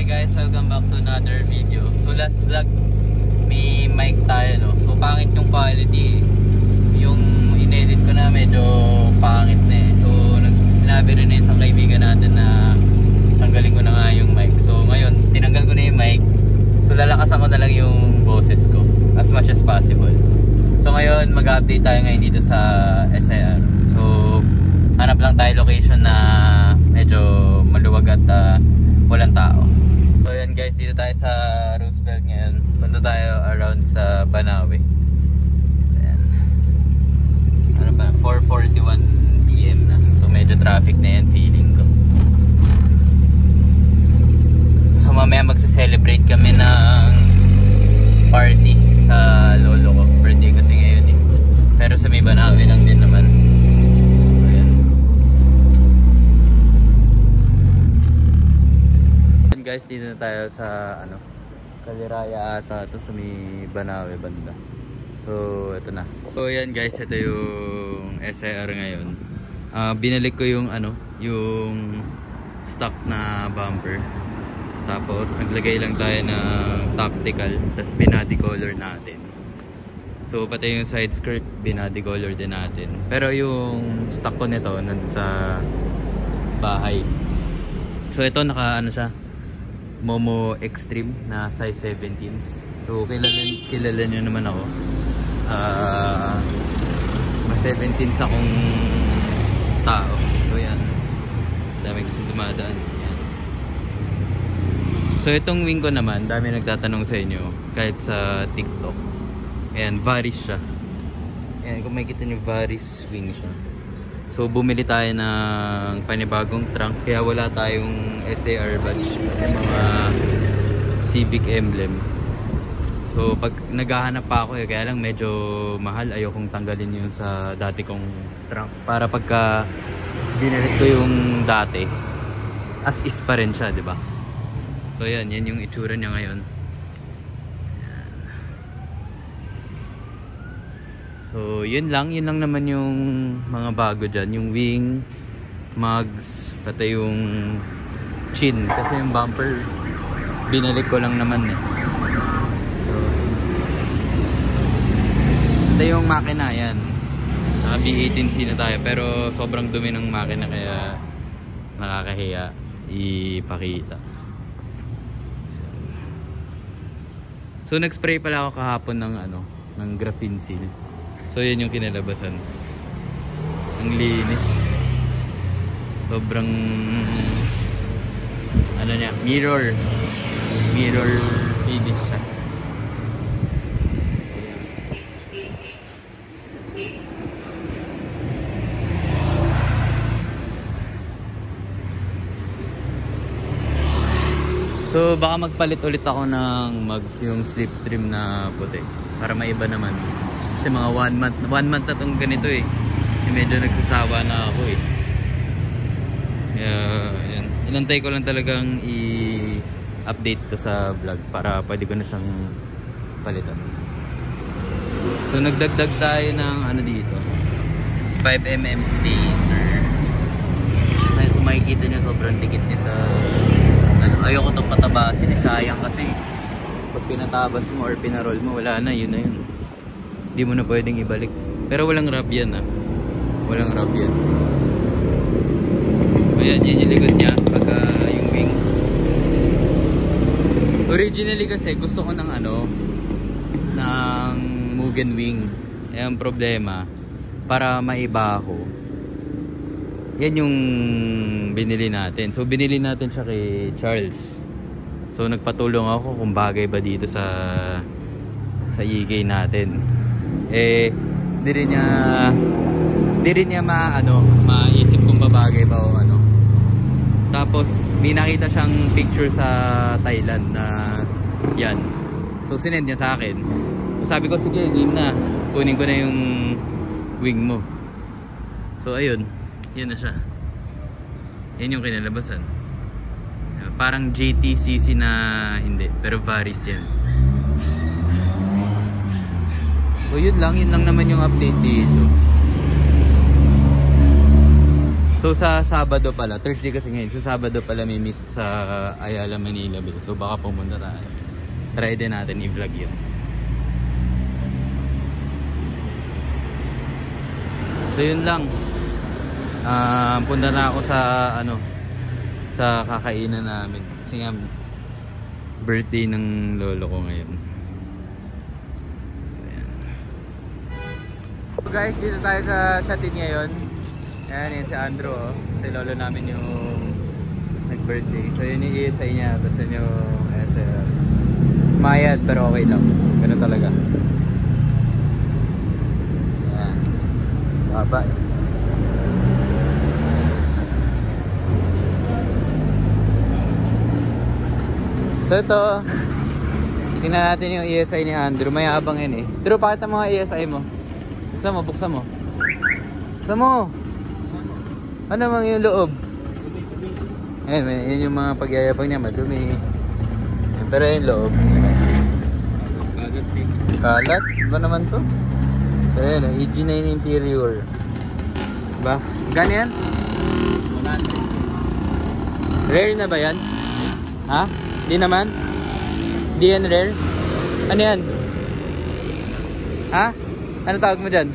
guys, welcome back to another video. So last vlog, may mic tayo, no? So pangit yung quality. Yung inedit ko na medyo pangit na eh. So sinabi rin na isang kaibigan natin na tanggalin ko na nga yung mic. So ngayon, tinanggal ko na yung mic. So lalakasan ko na lang yung boses ko as much as possible. So ngayon, mag-update tayo ngayon dito sa SAR. So hanap lang tayo location na medyo maluwag at walang tao. So yan guys, dito tayo sa Roosevelt ngayon. Punta tayo around sa Banawe. Ayan. Ano ba? 4:41 PM na. So medyo traffic na yan, feeling ko. So mamaya magse-celebrate kami ng party sa lolo ko. Birthday kasi ngayon eh. Pero sa may Banawe lang din naman. Guys, dito na tayo sa Kaliraya ata ito sa may Banawe banda. So ito na. So yan guys, ito yung SAR ngayon. Binalik ko yung yung stock na bumper. Tapos naglagay lang tayo ng tactical, tapos binody color natin. So pati yung side skirt binody color din natin. Pero yung stock ko nito nandun sa bahay. So ito naka siya, Momo Extreme na size 17s. So kilala nyo naman ako. Mas 17s akong tao. So yan, dami kasi dumadaan. Yan. So itong wing ko naman, dami nagtatanong sa inyo kahit sa TikTok. Ayan, Varis siya. Ayan, kung makikita nyo, Varis wing siya. So bumili tayo ng panibagong trunk, kaya wala tayong SAR badge at mga Civic emblem. So pag naghahanap pa ako kaya lang medyo mahal, ayokong tanggalin yung sa dati kong trunk para pagka binilit ko yung dati as is pa rin siya, di ba? So yan yung itsura niya ngayon. So yun lang naman yung mga bago dyan. Yung wing, mugs, pati yung chin. Kasi yung bumper, binalik ko lang naman eh. So, ito yung makina yan. B18C na tayo. Pero sobrang dumi ng makina kaya nakakahiya ipakita. So nag-spray pala ako kahapon ng graphene seal. So yun yung kinalabasan. Ang linis. Sobrang niya, mirror finish siya. So baka magpalit ulit ako ng mugs, yung slipstream na puti para maiba naman. Kasi mga 1 month na itong ganito eh. Medyo nagsasawa na ako eh. Kaya yan. Inantay ko lang talagang i-update to sa vlog para pwede ko na siyang palitan. So nagdagdag tayo ng dito, 5mm spacer. Kung makikita nyo, sobrang dikit niya sa ayoko itong patabasin eh. Sayang kasi pag pinatabas mo or pinarol mo, wala na, yun na yun. Hindi mo na pwedeng ibalik. Pero walang wrap yan walang wrap yan. Ayan, yun yung likod niya pagka yung wing. Originally kasi gusto ko ng ng Mugen wing. Ang problema, para maiba ako, yan yung binili natin. So binili natin siya kay Charles. So nagpatulong ako kung bagay ba dito sa EK natin. Di rin niya maisip kung babagay ba o Tapos may nakita siyang picture sa Thailand na yan. So sinend niya sa akin. So, sabi ko sige, game na, kunin ko na yung wing mo. So ayun, yun na siya. Yan yung kinalabasan. Parang JTCC na hindi, pero Varis yan. So yun lang naman yung update dito. So sa Sabado pala, Thursday kasi ngayon, sa Sabado pala may meet sa Ayala, Manila Bay. So baka pumunta tayo. Try din natin i-vlog yun. So yun lang. Punta na ako sa ano, sa kakainan namin. Kasi nga birthday ng lolo ko ngayon. So yan. So guys, dito tayo sa Shatin ngayon. Ayan, yan si Andrew, oh. Si lolo namin yung nag-birthday. So yun yung ESI niya, tapos yun yung SL. Smayad, pero okay lang. Ganun talaga. Ayan. Baba. So ito, tingnan natin yung ESI ni Andrew. May habang yun eh. Pero pakita mo nga ESI mo. Buksan mo, buksan mo. Buksan mo! Ano mang yung loob? Ayan, yun yung mga pagyayabang niya, madumi. Ayan, pero yung loob. Kalat eh. Kalat? Ba naman to? Pero yun, EG9 interior. Diba? Gano yan? 100. Rare na ba yan? Ha? Di naman? Di yan rare? Ano yan? Ha? Ano tawag mo dyan?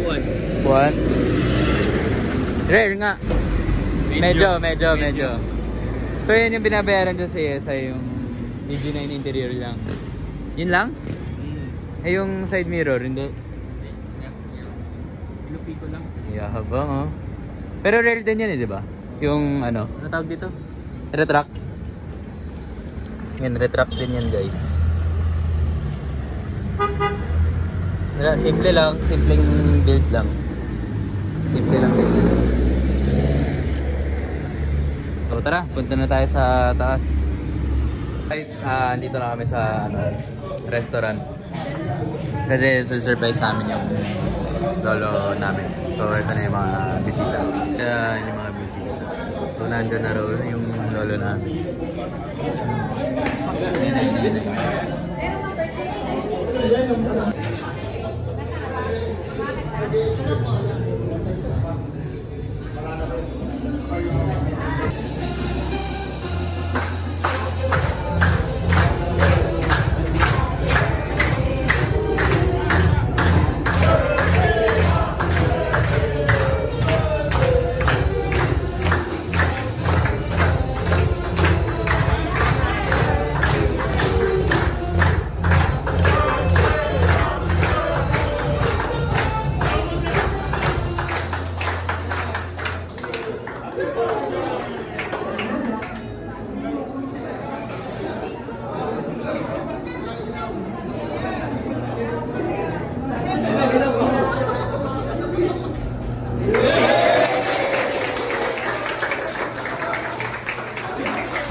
Buwan. Buwan? Rare nga. Medyo. So yun yung binabayaran dyan sa ESI, yung EG9 interior lang. Yun lang? Eh yung side mirror, hindi? Pinupi ko lang. Yeah, habang oh. Pero rare din yan eh, di ba? Yung ano tawag dito? Retract. Yan, retract din yan guys. Wala, simple lang, simpleng build lang. Simple lang din yan. So tara, punta na tayo sa taas. Guys, andito na kami sa ano, restaurant. Kasi surprise namin yung lolo namin. So ito na yung mga bisita. Yan yung mga bisita. So nandun na rin yung lolo namin.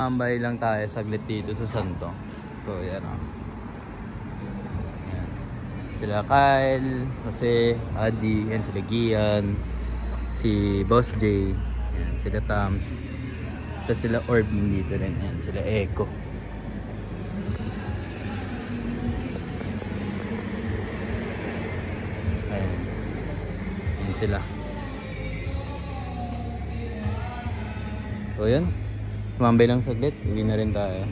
Tambay lang tayo saglit dito sa Santo. So yan o. Sila Kyle, Jose, Adi, yan sila Gian, si Boss J, yan sila Tams. Tapos sila Orbin dito rin, yan sila Echo. Ayan. Yan sila. So yan. Tumambay lang saglit, uwi na rin tayo.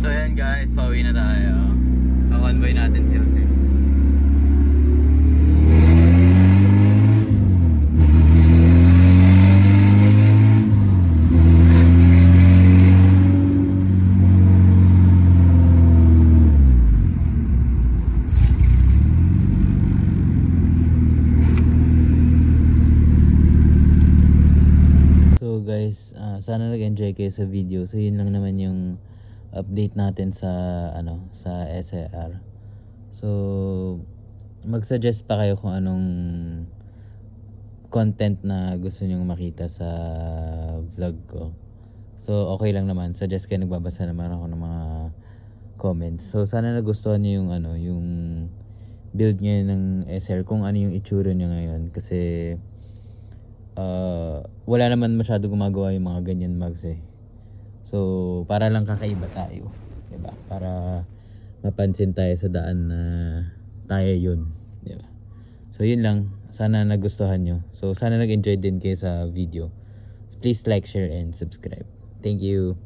So yan guys, pauwi na tayo. Kakonvoy natin si Jose. Sana nag-enjoy kayo sa video. So yun lang naman yung update natin sa ano, sa SAR. So mag-suggest pa kayo kung anong content na gusto nyong makita sa vlog ko. So okay lang naman, suggest kayo, nagbabasa naman ako ng mga comments. So sana nagustuhan niyo yung ano, yung build ngayon ng SR, kung ano yung itsura niya ngayon, kasi wala naman masyado gumagawa yung mga ganyan mags eh. So para lang kakaiba tayo, diba? Para mapansin tayo sa daan na tayo yun, diba? So yun lang. Sana nagustuhan nyo. So sana nag-enjoy din kayo sa video. Please like, share, and subscribe. Thank you.